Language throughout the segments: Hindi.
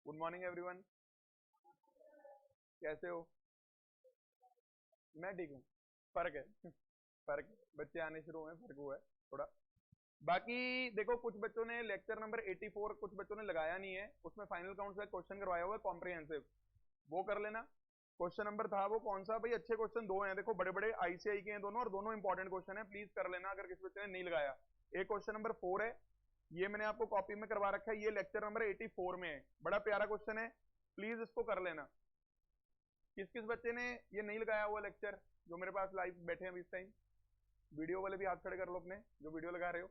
Good morning everyone. कैसे हो? मैं ठीक हूँ। फर्क है फर्क है। बच्चे आने शुरू हुए हैं, फर्क हुआ है थोड़ा। बाकी देखो, कुछ बच्चों ने लेक्चर नंबर 84 कुछ बच्चों ने लगाया नहीं है, उसमें फाइनल काउंट से क्वेश्चन करवाया हुआ है कॉम्प्रिहेंसिव, वो कर लेना। क्वेश्चन नंबर था वो कौन सा भाई? अच्छे क्वेश्चन दो हैं, देखो बड़े बड़े आईसीआई के हैं दोनों, और दोनों इंपॉर्टेंट क्वेश्चन है, प्लीज कर लेना अगर किसी बच्चे ने नहीं लगाया। एक क्वेश्चन नंबर 4 है, ये मैंने आपको कॉपी में करवा रखा है, ये लेक्चर नंबर 84 में है, बड़ा प्यारा क्वेश्चन है, प्लीज इसको कर लेना। किस किस बच्चे ने ये नहीं लगाया हुआ लेक्चर, जो मेरे पास लाइव बैठे हैं अभी इस टाइम? वीडियो वाले भी हाथ खड़े कर लो अपने, जो वीडियो लगा रहे हो,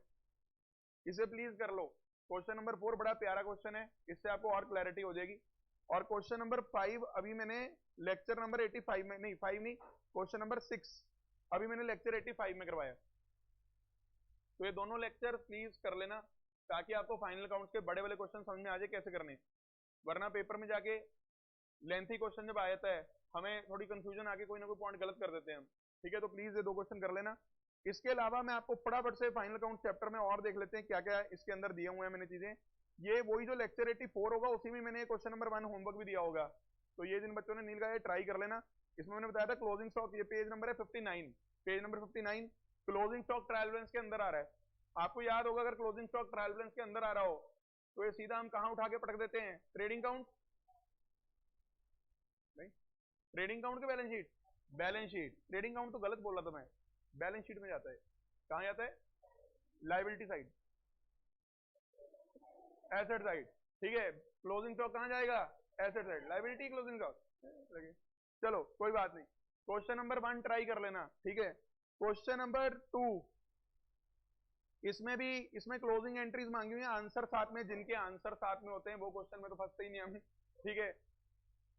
इसे प्लीज कर लो। क्वेश्चन नंबर 4 बड़ा प्यारा क्वेश्चन है, इससे आपको और क्लैरिटी हो जाएगी। और क्वेश्चन नंबर 5 अभी मैंने लेक्चर नंबर 85 में, नहीं 5 नहीं, क्वेश्चन नंबर 6 अभी मैंने लेक्चर 85 में करवाया। तो ये दोनों लेक्चर प्लीज कर लेना, ताकि आपको फाइनल काउंट के बड़े वाले क्वेश्चन समझ में आ जाए कैसे करने। वरना पेपर में जाके लेंथी क्वेश्चन जब आ जाता है, हमें थोड़ी कंफ्यूजन आके कोई ना कोई पॉइंट गलत कर देते हैं हम। ठीक है, तो प्लीज ये दो क्वेश्चन कर लेना। इसके अलावा मैं आपको फटाफट से फाइनल काउंट चैप्टर में और देख लेते हैं क्या क्या इसके अंदर दिए हुए हैं मैंने चीजें। ये वही जो लेक्चर 84 होगा उसी में मैंने क्वेश्चन नंबर 1 होमवर्क भी दिया होगा, तो ये जिन बच्चों ने नील का ट्राई कर लेना। इसमें मैंने बताया था क्लोजिंग स्टॉक, ये पेज नंबर है 59, page number 59 closing stock trial balance के अंदर आ रहा है। आपको याद होगा, अगर क्लोजिंग स्टॉक ट्रायल बैलेंस के अंदर आ रहा हो तो ये सीधा हम कहां उठा के पटक देते हैं? ट्रेडिंग काउंट नहीं, ट्रेडिंग काउंट के balance sheet, balance sheet. Trading count तो गलत बोला था मैं, बैलेंस शीट में जाता है। कहां जाता है? Liability side, asset side. ठीक है, क्लोजिंग स्टॉक कहां जाएगा? Asset side, liability closing stock. चलो कोई बात नहीं, क्वेश्चन नंबर 1 ट्राई कर लेना। ठीक है, क्वेश्चन नंबर 2, इसमें भी, इसमें क्लोजिंग एंट्रीज मांगी हुई है, आंसर साथ में, जिनके आंसर साथ में होते हैं वो क्वेश्चन में तो फंसते ही नहीं हम। ठीक है,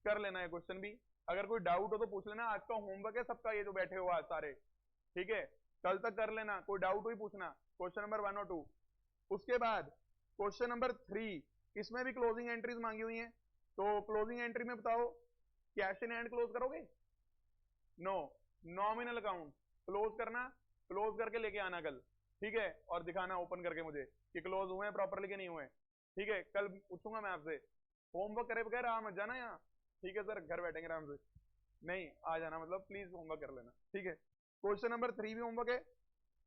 कर लेना है क्वेश्चन भी। अगर कोई डाउट हो तो पूछ लेना, आज का होमवर्क है सबका, ये जो बैठे हो आज सारे। ठीक है, कल तक कर लेना, कोई डाउट हो ही पूछना, क्वेश्चन नंबर 1 और 2। उसके बाद क्वेश्चन नंबर 3, इसमें भी क्लोजिंग एंट्रीज मांगी हुई है, तो क्लोजिंग एंट्री में बताओ, कैश इन हैंड क्लोज करोगे? नो, नॉमिनल अकाउंट क्लोज करना, क्लोज करके लेके आना कल। ठीक है, और दिखाना ओपन करके मुझे कि क्लोज हुए हैं प्रॉपरली कि नहीं हुए। ठीक है, कल पूछूंगा मैं आपसे। होमवर्क करे बगैर आ मत जाना यहाँ। ठीक है सर, घर बैठेंगे आराम से, नहीं आ जाना, मतलब प्लीज होमवर्क कर लेना। ठीक है, क्वेश्चन नंबर 3 भी होमवर्क है।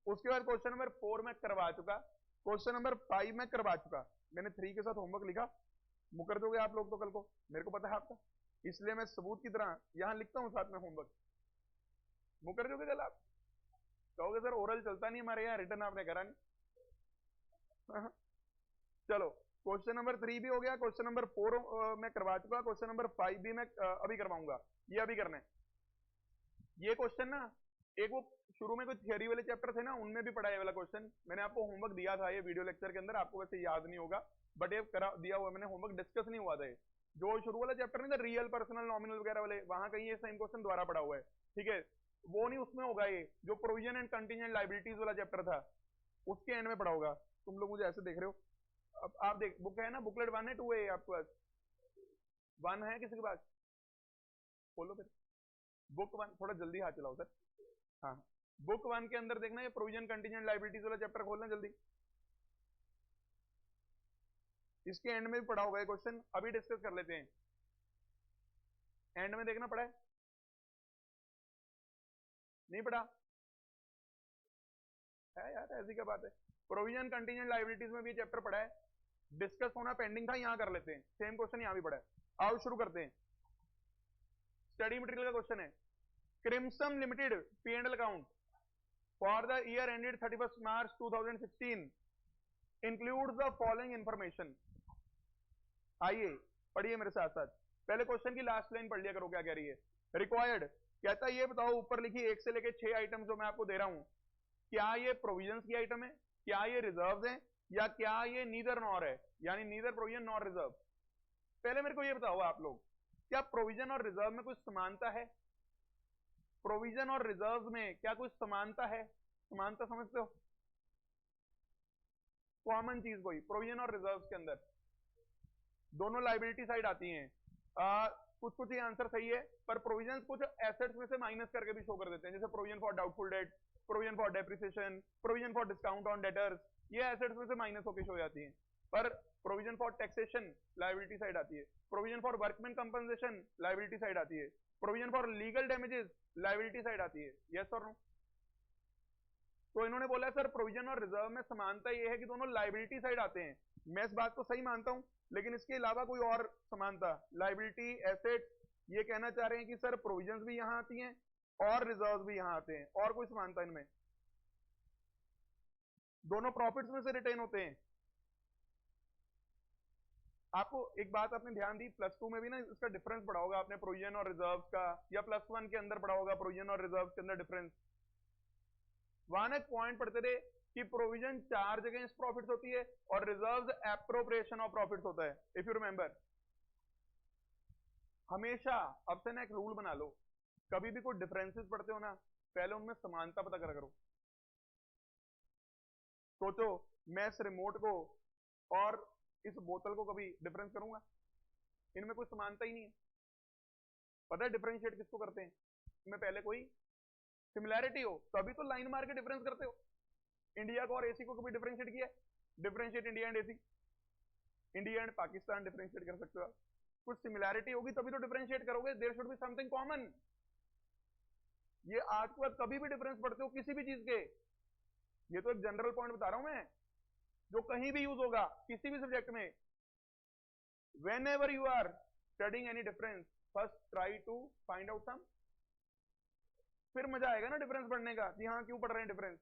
उसके बाद क्वेश्चन नंबर 4 में करवा चुका, क्वेश्चन नंबर 5 में करवा चुका, मैंने 3 के साथ होमवर्क लिखा। मुकर दोगे आप लोग तो कल को, मेरे को पता है आपका, इसलिए मैं सबूत की तरह यहां लिखता हूं साथ में होमवर्क। मुकर दोगे कल आप? कहोगे सर ओरल चलता नहीं हमारे यहाँ, रिटर्न आपने करा नहीं। चलो, क्वेश्चन नंबर 3 भी हो गया, क्वेश्चन नंबर 4 मैं करवा चुका, क्वेश्चन नंबर 5 भी मैं अभी करवाऊंगा, ये अभी करना है। ये क्वेश्चन ना, एक वो शुरू में कोई थियरी वाले चैप्टर थे ना, उनमें भी पढ़ा है वाला क्वेश्चन, मैंने आपको होमवर्क दिया था ये वीडियो लेक्चर के अंदर, आपको वैसे याद नहीं होगा, बट ये करा दिया हुआ मैंने होमवर्क, डिस्कस नहीं हुआ था ये। जो शुरू वाला चैप्टर नहीं था, रियल पर्सनल नॉमिनल वगैरह वाले, वहां कहीं ये सेम क्वेश्चन दोबारा पड़ा हुआ है। ठीक है, वो नहीं, उसमें होगा ये जो प्रोविजन एंड कंटीजेंट लाइबिलिटीज वाला चैप्टर था, उसके एंड में पड़ा होगा। तुम लोग मुझे ऐसे देख रहे हो, अब आप देख, बुक है ना, बुकलेट 1 है 2 है आपके पास? 1 है किसी के पास? खोलो फिर बुक 1, थोड़ा जल्दी हाथ चलाओ सर। हाँ, बुक 1 के अंदर देखना, ये प्रोविजन कंटीजेंट लाइबिलिटीज वाला चैप्टर खोलना जल्दी, इसके एंड में भी पढ़ा होगा ये क्वेश्चन, अभी डिस्कस कर लेते हैं। एंड में देखना पड़ा है, नहीं पढ़ा है यार, ऐसी क्या बात है? प्रोविजन कंटीजेंट लाइबिलिटीज में भी चैप्टर पढ़ा है, डिस्कस होना पेंडिंग था, यहां कर लेते हैं, सेम क्वेश्चन यहां भी पढ़ा है। आओ शुरू करते हैं। स्टडी मटेरियल का क्वेश्चन है, crimson limited P and L account for the year ended 31 March 2016 includes the following information. आइए पढ़िए मेरे साथ साथ, पहले क्वेश्चन की लास्ट लाइन पढ़ लिया करो क्या कह रही है। रिक्वायर्ड कहता है, ये बताओ, ऊपर लिखी 1 से लेके 6 आइटम जो मैं आपको दे रहा हूं, क्या ये प्रोविजंस की आइटम है, क्या ये रिजर्व्स हैं, या क्या ये नीदर नॉर है, यानी नीदर प्रोविजन नॉर रिजर्व। पहले मेरे को ये बताओ आप लोग, क्या प्रोविजन और रिजर्व में कुछ समानता है? प्रोविजन और रिजर्व में क्या कुछ समानता है? समानता समझते हो? कॉमन चीज कोई प्रोविजन और रिजर्व के अंदर, दोनों लाइबिलिटी साइड आती हैं। कुछ कुछ ही आंसर सही है, पर प्रोविजन कुछ एसेट्स में से माइनस करके भी शो कर देते हैं, जैसे provision for doubtful debt, provision for depreciation, provision for discount on debtors, ये एसेट्स में से माइनस होकर शो जाती हैं। पर provision for taxation liability side आती है, provision for workman compensation liability side आती है, provision for legal damages liability side आती है। यस और नो? तो इन्होंने बोला सर प्रोविजन और रिजर्व में समानता ये है कि दोनों लायबिलिटी साइड आते हैं। मैं इस बात को सही मानता हूं, लेकिन इसके अलावा कोई और समानता, लायबिलिटी, एसेट, ये कहना चाह रहे हैं कि सर प्रोविजंस भी यहां आती हैं और रिजर्व भी यहां आते हैं, और कोई समानता इनमें? दोनों प्रॉफिट्स में से रिटेन होते हैं। आपको एक बात आपने ध्यान दी, प्लस 2 में भी ना इसका डिफरेंस पढ़ा होगा आपने, प्रोविजन और रिजर्व का, या प्लस 1 के अंदर पढ़ा होगा प्रोविजन और रिजर्व के अंदर डिफरेंस। वहां एक पॉइंट पढ़ते थे कि प्रोविजन चार्ज अगेंस्ट प्रॉफिट्स होती है और रिजर्व्स एप्रोप्रिएशन ऑफ प्रॉफिट्स होता है, इफ यू रिमेंबर। हमेशा अब से ना एक रूल बना लो, कभी भी कोई डिफरेंसेस पढ़ते हो ना, पहले उनमें समानता पता करा करो। सोचो मैं इस रिमोट को और इस बोतल को कभी डिफरेंस करूंगा? इनमें कोई समानता ही नहीं है। पता है डिफरेंशिएट किसको करते हैं? इनमें पहले कोई सिमिलैरिटी हो, तभी तो लाइन मार के डिफरेंस करते हो। इंडिया को और एसी को कभी डिफरेंशिएट किया? Differentiate India and AC, India and Pakistan differentiate कर सकते हो आप। कुछ सिमिलैरिटी होगी तभी तो डिफरेंशिएट करोगे, there should be something common. ये आज के बाद कभी भी डिफरेंस पढ़ते हो किसी भी चीज के, ये तो एक जनरल पॉइंट बता रहा हूं मैं, जो कहीं भी यूज होगा किसी भी सब्जेक्ट में। whenever you are studying any difference, first try to find out some, फिर मजा आएगा ना डिफरेंस पढ़ने का कि हाँ क्यों पढ़ रहे हैं डिफरेंस।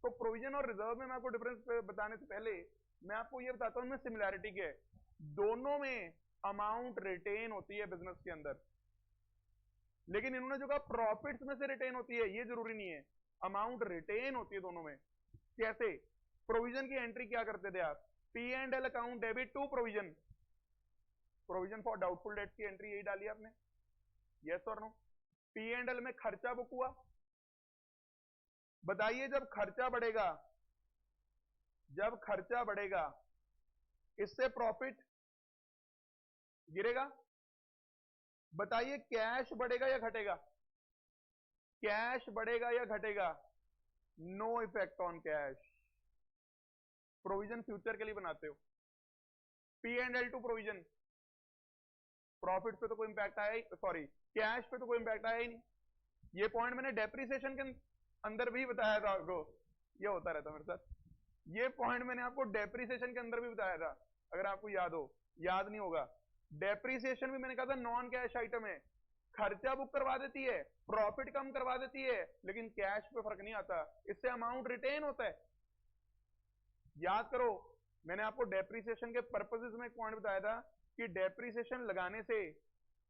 तो प्रोविजन और रिजर्व में मैं आपको डिफरेंस बताने से पहले मैं आपको ये बताता हूं इनमें सिमिलैरिटी क्या है। दोनों में अमाउंट रिटेन होती है बिजनेस के अंदर, लेकिन इन्होंने जो कहा प्रॉफिट्स में से रिटेन होती है, ये जरूरी नहीं है, अमाउंट रिटेन होती है दोनों में। कैसे? प्रोविजन की एंट्री क्या करते थे आप? P and L account debit to provision, provision for doubtful debts की एंट्री यही डाली आपने। यस और नो? पी एंड एल में खर्चा बुक हुआ, बताइए जब खर्चा बढ़ेगा, जब खर्चा बढ़ेगा इससे प्रॉफिट गिरेगा। बताइए कैश बढ़ेगा या घटेगा? कैश बढ़ेगा या घटेगा? No effect on cash. Provision future के लिए बनाते हो, P and L to provision, profit पे तो कोई इंपैक्ट आया ही, सॉरी कैश पे तो कोई इंपैक्ट आया ही नहीं। ये पॉइंट मैंने डेप्रिसिएशन के अंदर भी बताया था आपको, ये होता रहता मेरे साथ। ये पॉइंट मैंने आपको डेप्रिसिएशन के अंदर भी बताया था, अगर आपको याद हो, याद नहीं होगा। डेप्रिसिएशन भी मैंने कहा था नॉन कैश आइटम है, खर्चा बुक करवा देती है, प्रॉफिट कम करवा देती है, लेकिन कैश पे फर्क नहीं आता, इससे अमाउंट रिटेन होता है। याद करो मैंने आपको डेप्रिसिएशन के पर्पसेस में एक पॉइंट बताया था कि डेप्रिसिएशन लगाने से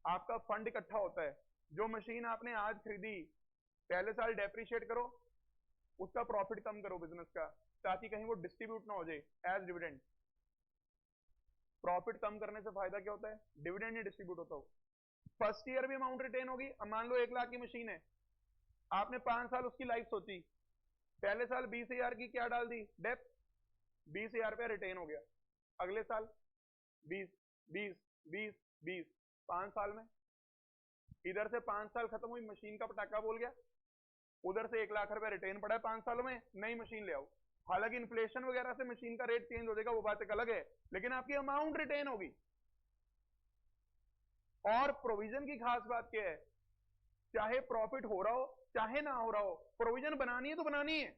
आपका फंड इकट्ठा होता है। जो मशीन आपने आज खरीदी, पहले साल डेप्रिशिएट करो, उसका प्रॉफिट कम करो बिजनेस का, ताकि कहीं वो डिस्ट्रीब्यूट ना हो जाए एज डिविडेंड। प्रॉफिट कम करने से फायदा क्या होता है? डिविडेंड ही डिस्ट्रीब्यूट होता हो। फर्स्ट ईयर भी अमाउंट रिटेन होगी। अब मान लो 1 लाख की मशीन है, आपने 5 साल उसकी लाइफ सोची, पहले साल 20,000 की क्या डाल दी? डेप, 20,000 रुपया रिटेन हो गया। अगले साल 20, 20, 20, 20, 5 साल में इधर से 5 साल खत्म हुई, मशीन का पटाखा बोल गया, उधर से 1 लाख रुपया रिटेन पड़ा है 5 सालों में, नई मशीन ले आओ। हालांकि इन्फ्लेशन वगैरह से मशीन का रेट चेंज हो जाएगा, वो बात एक अलग है, लेकिन आपकी अमाउंट रिटेन होगी। और प्रोविजन की खास बात क्या है? चाहे प्रॉफिट हो रहा हो चाहे ना हो रहा हो, प्रोविजन बनानी है तो बनानी है।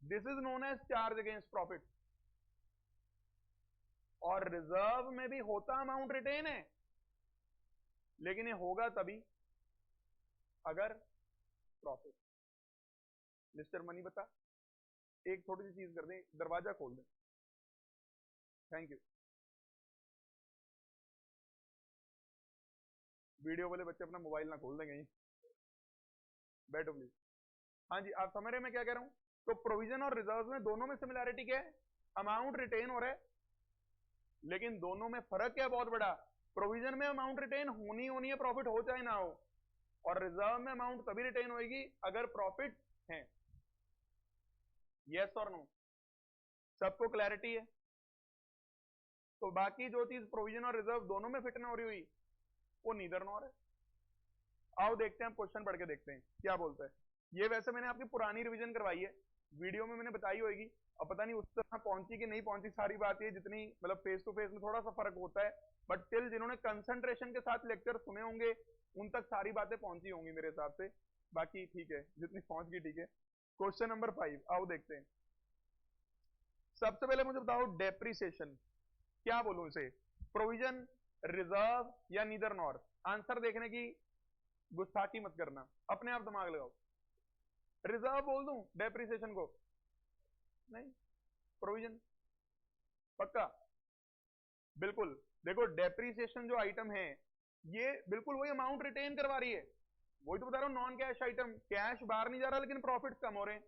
This is known as charge against profit. और रिजर्व में भी होता अमाउंट रिटेन है, लेकिन ये होगा तभी अगर प्रॉफिट। मिस्टर मनी बता, एक छोटी सी चीज कर दें, दरवाजा खोल दें। Thank you. वीडियो वाले बच्चे अपना मोबाइल ना खोल देंगे, बैठो प्लीज। हाँ जी, आप समझ रहे हैं मैं क्या कह रहा हूं? तो प्रोविजन और रिजर्व में दोनों में सिमिलैरिटी क्या है? अमाउंट रिटेन हो रहा है, लेकिन दोनों में फर्क क्या है बहुत बड़ा? प्रोविजन में अमाउंट रिटेन होनी है, प्रॉफिट हो चाहे ना हो, और रिजर्व में अमाउंट तभी रिटेन होगी अगर प्रॉफिट है। यस और नो? सबको क्लैरिटी है? तो बाकी जो चीज प्रोविजन और रिजर्व दोनों में फिट ना हो रही हुई, वो नीदर नॉर है। आओ देखते हैं, क्वेश्चन पढ़ के देखते हैं क्या बोलता है। ये वैसे मैंने आपकी पुरानी रिवीजन करवाई है, वीडियो में मैंने बताई होगी, अब पता नहीं उस तरह पहुंची कि नहीं पहुंची, सारी बात ये जितनी मतलब फेस टू फेस में थोड़ा सा फर्क होता है, बट स्टिल जिन्होंने कंसंट्रेशन के साथ लेक्चर सुने होंगे उन तक सारी बातें पहुंची होंगी मेरे हिसाब से। बाकी ठीक है, जितनी पहुंच गई ठीक है। क्वेश्चन नंबर 5 आओ देखते हैं। सबसे पहले मुझे बताओ डेप्रिसिएशन क्या बोलूं इसे, प्रोविजन, रिजर्व या नीदर नॉर। आंसर देखने की गुस्ताखी मत करना, अपने आप दिमाग लगाओ। रिजर्व बोल दूं डेप्रिसिएशन को? नहीं, प्रोविजन पक्का। बिल्कुल, देखो डेप्रिसिएशन जो आइटम है ये बिल्कुल वही अमाउंट रिटेन करवा रही है, वही तो बता रहा हूं, नॉन कैश आइटम, कैश बाहर नहीं जा रहा लेकिन प्रॉफिट कम हो रहे हैं।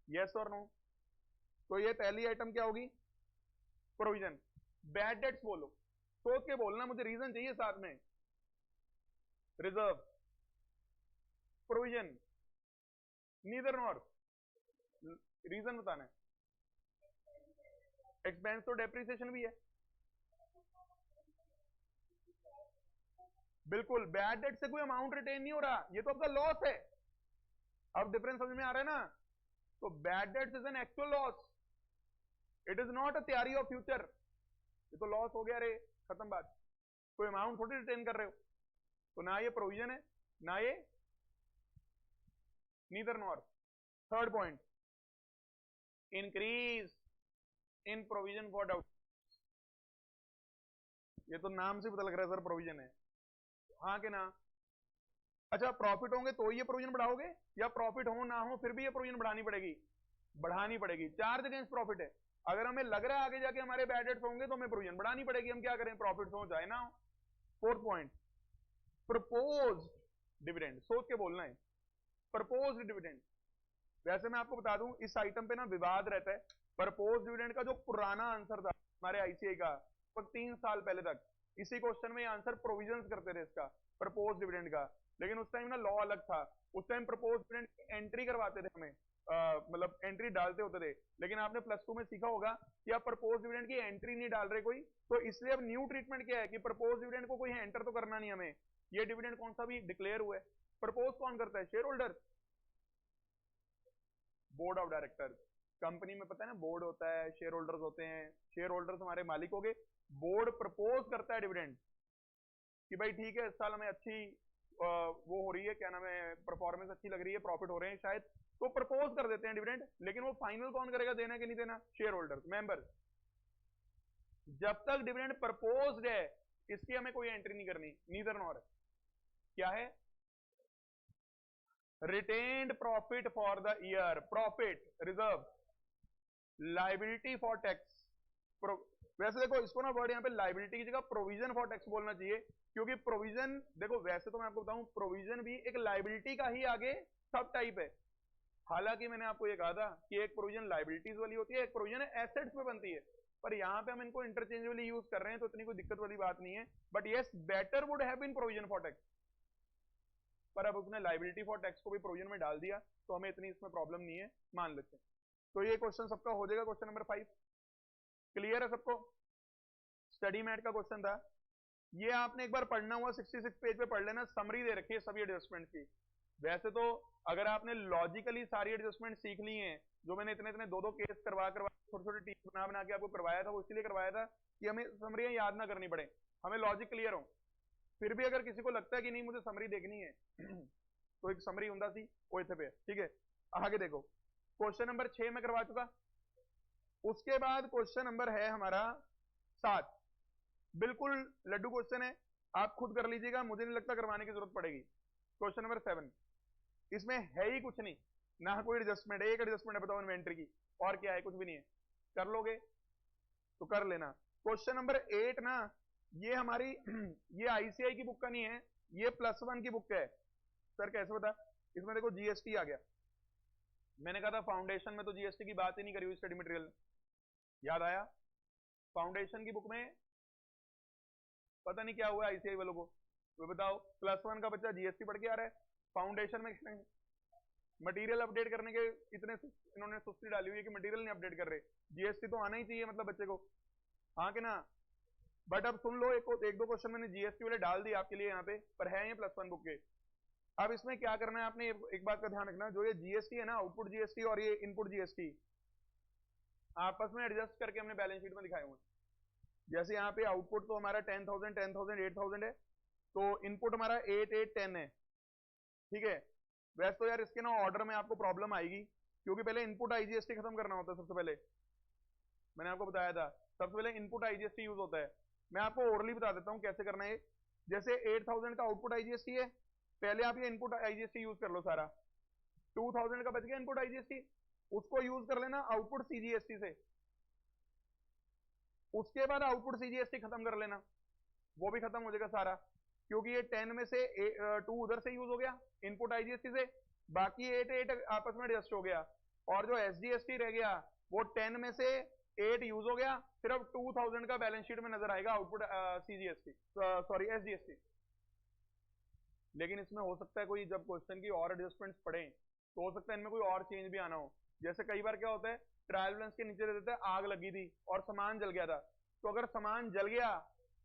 यस और नो? तो ये पहली आइटम क्या होगी, प्रोविजन। बैड डेट्स बोलो, सोच के बोलना, मुझे रीजन चाहिए साथ में। Reserve, provision, neither nor, reason बताना है। एक्सपेंस तो डेप्रिसिएशन भी है, बिल्कुल। बैड डेट से कोई अमाउंट रिटेन नहीं हो रहा, ये तो आपका लॉस है। अब डिफरेंस समझ में आ रहा है ना? तो bad debt is an actual loss, it is not a theory of future. ये तो लॉस हो गया रे, खत्म बात, कोई अमाउंट थोड़ी रिटेन कर रहे हो। तो ना ये प्रोविजन है ना ये neither nor. Third point, increase in provision for doubt. ये तो नाम से पता लग रहा है सर प्रोविजन है, हाँ कि ना? अच्छा, प्रॉफिट होंगे तो ये प्रोविजन बढ़ाओगे, या प्रॉफिट हो ना हो फिर भी ये प्रोविजन बढ़ानी पड़ेगी? बढ़ानी पड़ेगी। चार्ज अगेंस्ट प्रॉफिट है, अगर हमें लग रहा है आगे जाके हमारे बैड डेट्स होंगे तो हमें प्रोविजन बढ़ानी पड़ेगी, हम क्या करें, प्रॉफिट हो चाहे ना हो। फोर्थ पॉइंट, प्रपोज डिविडेंड, सोच के बोलना है। प्रपोज डिविडेंड, वैसे मैं आपको बता दूं इस आइटम पे ना विवाद रहता है। प्रपोज डिविडेंड का जो पुराना आंसर था हमारे आईसीआई का, तो 3 साल पहले तक इसी क्वेश्चन में आंसर प्रोविजंस करते थे इसका, प्रपोज डिविडेंड का। लेकिन उस टाइम ना लॉ अलग था, उस टाइम प्रपोज डिविडेंड की एंट्री करवाते थे हमें, मतलब एंट्री डालते होते थे। लेकिन आपने +2 में सीखा होगा कि आप प्रपोज डिविडेंड की एंट्री नहीं डाल रहे कोई, तो इसलिए अब न्यू ट्रीटमेंट क्या है कि प्रपोज डिविडेंड को कोई एंटर तो करना नहीं हमें। ये डिविडेंड कौन सा भी डिक्लेयर हुआ है, प्रपोज कौन करता है, share holder, board of director. Company में पता है ना बोर्ड होता है, शेयर होल्डर्स होते हैं, शेयर होल्डर्स हमारे मालिक हो गए। बोर्ड प्रपोज करता है डिविडेंड कि भाई ठीक है इस साल हमें अच्छी वो हो रही है, क्या नाम है, परफॉर्मेंस अच्छी लग रही है, प्रॉफिट हो रहे हैं शायद, तो प्रपोज कर देते हैं डिविडेंड। लेकिन वो फाइनल कौन करेगा, देना कि नहीं देना, शेयर होल्डर्स, मेंबर्स। जब तक डिविडेंड प्रपोज्ड है इसकी हमें कोई एंट्री नहीं करनी, नीदर नॉर। क्या है, retained profit for the year, profit, reserve, liability for tax. वैसे देखो इसको ना वर्ड यहाँ पे लाइबिलिटी की जगह प्रोविजन फॉर टैक्स बोलना चाहिए, क्योंकि प्रोविजन, देखो वैसे तो मैं आपको बताऊं प्रोविजन भी एक लाइबिलिटी का ही आगे सब टाइप है। हालांकि मैंने आपको ये कहा था कि एक प्रोविजन लाइबिलिटीज वाली होती है, एक प्रोविजन एसेट्स पे बनती है, पर यहाँ पे हम इनको इंटरचेंजेबली यूज कर रहे हैं तो इतनी कोई दिक्कत वाली बात नहीं है। But yes, better would have been provision for tax, पर अब उसने लाइबिलिटी फॉर टैक्स को भी प्रोविजन में डाल दिया तो हमें इतनी इसमें प्रॉब्लम नहीं है, मान लेते हैं। तो ये क्वेश्चन सबका हो जाएगा, क्वेश्चन नंबर 5 क्लियर है सबको? स्टडी मैट का क्वेश्चन था ये, आपने एक बार पढ़ना हुआ 66 पेज पे पढ़ लेना, समरी दे रखी है सभी एडजस्टमेंट की। वैसे तो अगर आपने लॉजिकली सारी एडजस्टमेंट सीख ली हैं, जो मैंने इतने इतने 2-2 केस करवा छोटे छोटे टीम बना बना के आपको करवाया था, वो इसलिए करवाया था कि हमें समरियां याद ना करनी पड़े, हमें लॉजिक क्लियर हो। फिर भी अगर किसी को लगता है कि नहीं मुझे समरी देखनी है तो एक समरी ਹੁੰਦਾ सी वो इतने पे, ठीक है। आगे देखो, क्वेश्चन नंबर 6 में करवा चुका, उसके बाद क्वेश्चन नंबर है हमारा 7, बिल्कुल लड्डू क्वेश्चन है, आप खुद कर लीजिएगा, मुझे नहीं लगता करवाने की जरूरत पड़ेगी। क्वेश्चन नंबर 7, इसमें है ही कुछ नहीं, ना कोई एडजस्टमेंट है, एक एडजस्टमेंट है बताओ इन्वेंट्री की, और क्या है, कुछ भी नहीं है। कर लोगे तो कर लेना। क्वेश्चन नंबर 8 ना, ये हमारी ये आईसीआई की बुक का नहीं है, ये +1 की बुक है। सर कैसे बता, इसमें देखो जीएसटी आ गया, मैंने कहा था फाउंडेशन में तो जीएसटी की बात ही नहीं करी हुई स्टडी मटेरियल, याद आया? फाउंडेशन की बुक में पता नहीं क्या हुआ आईसीआई वालों को, वो बताओ, +1 का बच्चा जीएसटी पढ़ के आ रहा है, फाउंडेशन में मटेरियल अपडेट करने के इतने इन्होंने सुस्ती डाली हुई है कि मटेरियल नहीं अपडेट कर रहे, जीएसटी तो आना ही चाहिए मतलब बच्चे को, हाँ कि ना? बट अब सुन लो, एक दो क्वेश्चन मैंने जीएसटी वाले डाल दिए आपके लिए यहाँ पे, पर है ये +1 बुक के। अब इसमें क्या करना है आपने, एक बात का ध्यान रखना, जो ये जीएसटी है ना, आउटपुट जीएसटी और ये इनपुट जीएसटी, आपस में एडजस्ट करके हमने बैलेंस शीट में दिखाए हुए हैं। जैसे यहाँ पे आउटपुट तो हमारा 10,000 10,000 8,000 है, तो इनपुट हमारा 8 8 10 है, ठीक है। वैसे तो यार इसके ना ऑर्डर में आपको प्रॉब्लम आएगी, क्योंकि पहले इनपुट आईजीएसटी खत्म करना होता है। सबसे पहले मैंने आपको बताया था, सबसे पहले इनपुट आईजीएसटी यूज होता है। मैं आपको ओरली बता देता हूँ कैसे करना है। जैसे 8,000 का आउटपुट आईजीएसटी है, पहले आप ये इनपुट आईजीएसटी यूज कर लो सारा। 2,000 का बच गया इनपुट आईजीएसटी, उसको यूज कर लेना आउटपुट सीजीएसटी से। उसके बाद आउटपुट सीजीएसटी खत्म कर लेना, वो भी खत्म हो जाएगा सारा, क्योंकि ये 10 में से 2 उधर से यूज हो गया इनपुट आईजीएसटी से, बाकी 8 8 आपस में एडजस्ट हो गया, और जो एसजीएसटी रह गया वो 10 में से 8 यूज हो गया, सिर्फ 2,000 का बैलेंस शीट में नजर आएगा आउटपुट सीजीएसटी, सॉरी एसजीएसटी। लेकिन इसमें हो सकता है कोई जब क्वेश्चन की और एडजस्टमेंट्स पढ़े तो हो सकता है इनमें कोई और चेंज भी आना हो। जैसे कई बार क्या होता है, ट्रायल बैलेंस के नीचे दे देता है आग लगी थी और सामान जल गया था, तो अगर सामान जल गया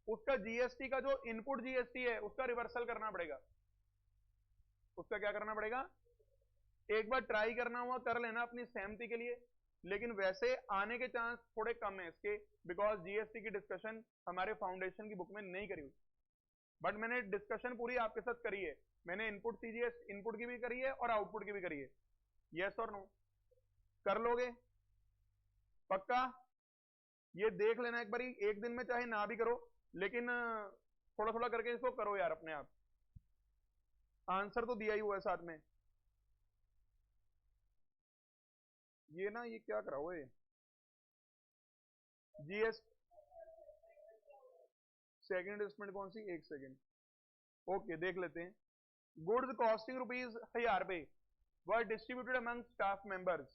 उसका जीएसटी का जो इनपुट जीएसटी है उसका रिवर्सल करना पड़ेगा। उसका क्या करना पड़ेगा, एक बार ट्राई करना हुआ कर लेना अपनी सहमति के लिए, लेकिन वैसे आने के चांस थोड़े कम है इसके, बिकॉज जीएसटी की डिस्कशन हमारे फाउंडेशन की बुक में नहीं करी हुई। बट मैंने डिस्कशन पूरी आपके साथ करी है, मैंने इनपुट सीजीएस इनपुट की भी करी है और आउटपुट की भी करी है। यस और नो कर लोगे पक्का? ये देख लेना एक बारी, एक दिन में चाहे ना भी करो, लेकिन थोड़ा थोड़ा करके इसको करो यार अपने आप। आंसर तो दिया ही हुआ है साथ में। ये ना ये क्या करा हुआ है जीएस सेकंड एडजस्टमेंट कौन सी, एक सेकंड, ओके देख लेते हैं। गुड्स कॉस्टिंग ₹1000 पे were distributed among staff members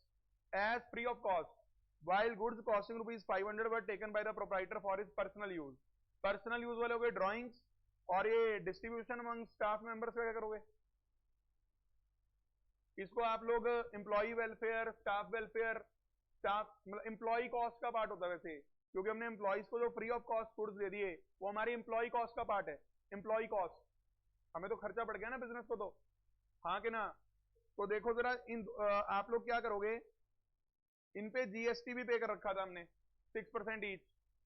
as free of cost, while goods costing ₹500 were taken by the proprietor for his personal use। Personal use वाले हो गए ड्राइंग्स, और ये डिस्ट्रीब्यूशन अमंग स्टाफ मेंबर्स का क्या करोगे? इसको आप लोग employee welfare, staff welfare, staff मतलब एम्प्लॉय कॉस्ट का पार्ट होता है वैसे, क्योंकि हमने एम्प्लॉयज को जो फ्री ऑफ कॉस्ट गुड्स दे दिए वो हमारी एम्प्लॉय कॉस्ट का पार्ट है। एम्प्लॉय कॉस्ट हमें तो खर्चा पड़ गया ना बिजनेस को, तो हाँ कि ना। तो देखो जरा इन आप लोग क्या करोगे, इन पे जीएसटी भी पे कर रखा था हमने 6% ईच,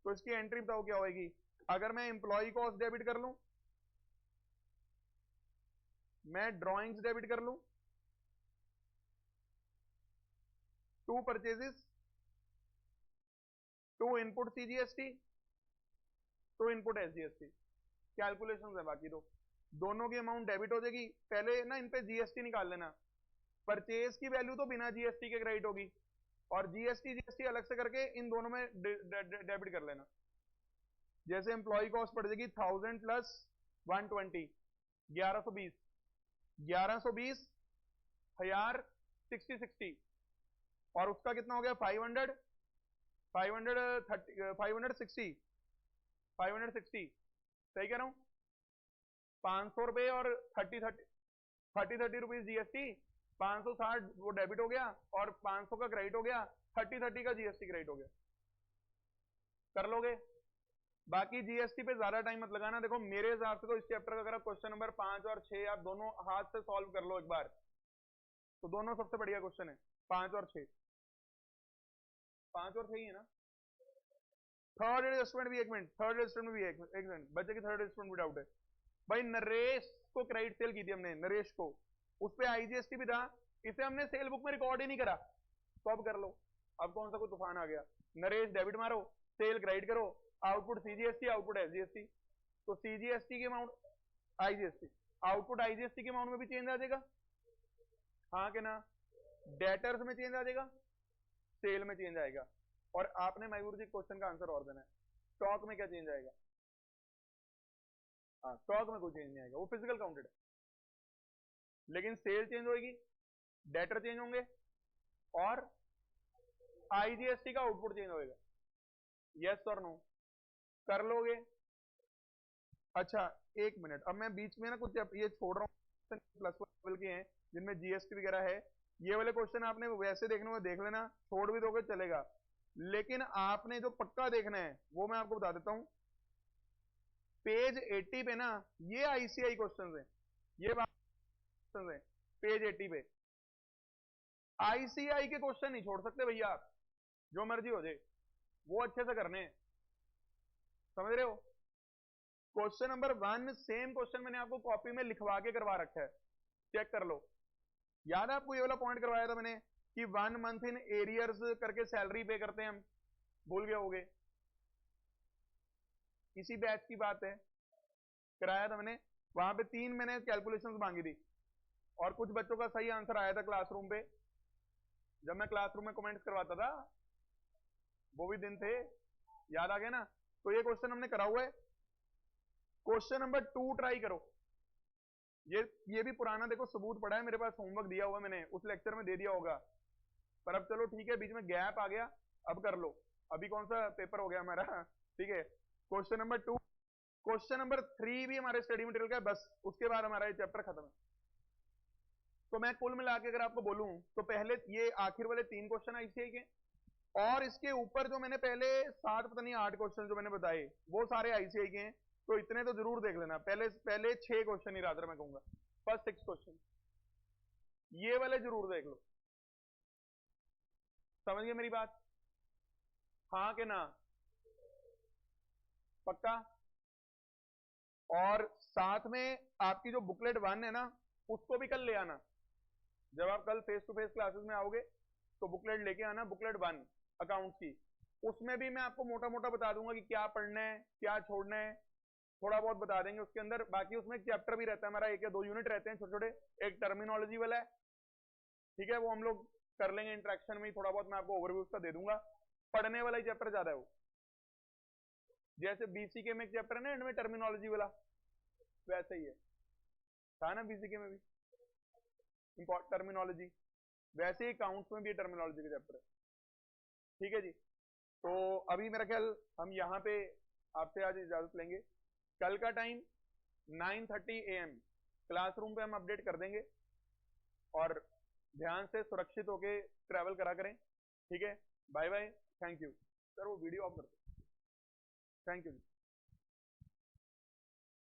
तो इसकी एंट्री बताओ क्या होगी। अगर मैं एम्प्लॉय कॉस्ट डेबिट कर लूं, मैं ड्रॉइंग्स डेबिट कर लूं, 2 purchases, 2 input CGST, 2 input SGST, calculations है बाकी तो। दोनों की अमाउंट डेबिट हो जाएगी, पहले ना इन पे जीएसटी निकाल लेना। परचेज की वैल्यू तो बिना जीएसटी के क्रेडिट होगी, और जीएसटी अलग से करके इन दोनों में डेबिट कर लेना। जैसे एम्प्लॉय कॉस्ट पड़ जाएगी 1000 प्लस 120, 1120, 1120 हजार 60 और उसका कितना हो गया 500 530 560 560, सही कह रहा हूं? 500 रुपए और 30 रुपीज जीएसटी, 560 वो डेबिट हो गया और 500 का क्रेडिट हो गया, 30 का जीएसटी क्रेडिट हो गया। कर लोगे? बाकी जीएसटी पे ज्यादा टाइम मत लगाना। देखो मेरे हिसाब से तो इस चैप्टर का अगर आप क्वेश्चन नंबर 5 और 6 आप दोनों हाथ से सॉल्व कर लो एक बार, तो दोनों सबसे बढ़िया क्वेश्चन है 5 और 6। 5 और 6 ही है ना। थर्ड एडजस्टमेंट भी, एक मिनट, थर्ड एडजस्टमेंट भी एक मिनट बच्चे की थर्ड एडजस्टमेंट भी डाउट है भाई। नरेश को क्रेडिट सेल की थी हमने, नरेश को, उस पे आईजीएसटी भी था, इसे हमने सेल बुक में रिकॉर्ड ही नहीं करा, तो अब कर लो। अब कौन सा कोई तूफान आ गया, नरेश डेबिट मारो, सेल क्रेडिट करो, आउटपुट सीजीएसटी, आउटपुट एसजीएसटी। तो सीजीएसटी की अमाउंट आईजीएसटी, आउटपुट आईजीएसटी के अमाउंट में भी चेंज आ जाएगा, हाँ कि ना। डेटर्स में चेंज आ जाएगा, सेल में चेंज आएगा, और आपने मयूर जी क्वेश्चन का आंसर और देना है, स्टॉक में क्या चेंज आएगा? हाँ स्टॉक में कोई चेंज नहीं आएगा, वो फिजिकल काउंटेड है, लेकिन सेल चेंज होगी, डेटर चेंज होंगे, और आईजीएसटी का आउटपुट चेंज होएगा। यस और नो कर लोगे? अच्छा एक मिनट, अब मैं बीच में ना कुछ ये छोड़ रहा हूँ, प्लस लेवल के हैं जिनमें जीएसटी वगैरह है, ये वाले क्वेश्चन आपने वैसे देखने को देख लेना, छोड़ भी दोगे चलेगा, लेकिन आपने जो पक्का देखना है वो मैं आपको बता देता हूं। पेज 80 पे ना ये आईसीआई क्वेश्चंस हैं, ये क्वेश्चंस हैं पेज 80 पे। आईसीआई के क्वेश्चन नहीं छोड़ सकते भैया आप, जो मर्जी हो जाए, वो अच्छे से करने हैं, समझ रहे हो। क्वेश्चन नंबर 1 सेम क्वेश्चन मैंने आपको कॉपी में लिखवा के करवा रखा है, चेक कर लो। याद है आपको ये वाला पॉइंट करवाया था मैंने कि 1 मंथ इन एरियर्स करके सैलरी पे करते हैं हम, भूल गए होगे, इसी बैच की बात है, कराया था मैंने। वहां पे 3 मैंने कैलकुलेशंस मांगी थी और कुछ बच्चों का सही आंसर आया था क्लासरूम पे, जब मैं क्लासरूम में कमेंट्स करवाता था, वो भी दिन थे, याद आ गया ना। तो ये क्वेश्चन हमने करा हुआ है। क्वेश्चन नंबर 2 ट्राई करो, ये भी पुराना देखो सबूत पड़ा है मेरे पास, होमवर्क दिया हुआ मैंने, उस लेक्चर में दे दिया होगा, पर अब चलो ठीक है, बीच में गैप आ गया, अब कर लो। अभी कौन सा पेपर हो गया हमारा, ठीक है। क्वेश्चन नंबर 2, क्वेश्चन नंबर 3 भी हमारे स्टडी मटेरियल का है, बस उसके बाद हमारा ये चैप्टर खत्म है। तो मैं कुल मिला के अगर आपको बोलूं तो पहले ये आखिर वाले 3 क्वेश्चन आईसीआई के, और इसके ऊपर जो मैंने पहले 7 पता नहीं 8 क्वेश्चन जो मैंने बताए वो सारे आईसीआई के हैं, तो इतने तो जरूर देख लेना। पहले पहले 6 क्वेश्चन ही रादर मैं कहूंगा, फर्स्ट 6 क्वेश्चन ये वाले जरूर देख लो, समझ गए मेरी बात, हाँ के ना, पक्का। और साथ में आपकी जो बुकलेट 1 है ना, उसको भी कल ले आना, जब आप कल फेस टू फेस क्लासेस में आओगे तो बुकलेट लेके आना, बुकलेट 1 अकाउंट्स की। उसमें भी मैं आपको मोटा मोटा बता दूंगा कि क्या पढ़ना है क्या छोड़ना है, थोड़ा बहुत बता देंगे उसके अंदर। बाकी उसमें एक चैप्टर भी रहता है हमारा, 1 या 2 यूनिट रहते हैं छोटे छोटे, एक टर्मिनोलॉजी वाला है, ठीक है, वो हम लोग कर लेंगे इंटरेक्शन में ही, थोड़ा बहुत मैं आपको ओवरव्यू उसका दे दूंगा। पढ़ने वाला ही चैप्टर ज्यादा है वो, जैसे बीसीके में एक चैप्टर है ना एंड में टर्मिनोलॉजी वाला, वैसे ही है, था ना बीसीके में भी टर्मिनोलॉजी, वैसे ही अकाउंट्स में भी टर्मिनोलॉजी का चैप्टर है, ठीक है जी। तो अभी मेरा ख्याल हम यहाँ पे आपसे आज इजाजत लेंगे। कल का टाइम 9:30 AM क्लासरूम पे हम अपडेट कर देंगे, और ध्यान से सुरक्षित होके ट्रैवल करा करें, ठीक है। Bye bye, thank you. Sir वो वीडियो ऑफ कर दो, थैंक यू।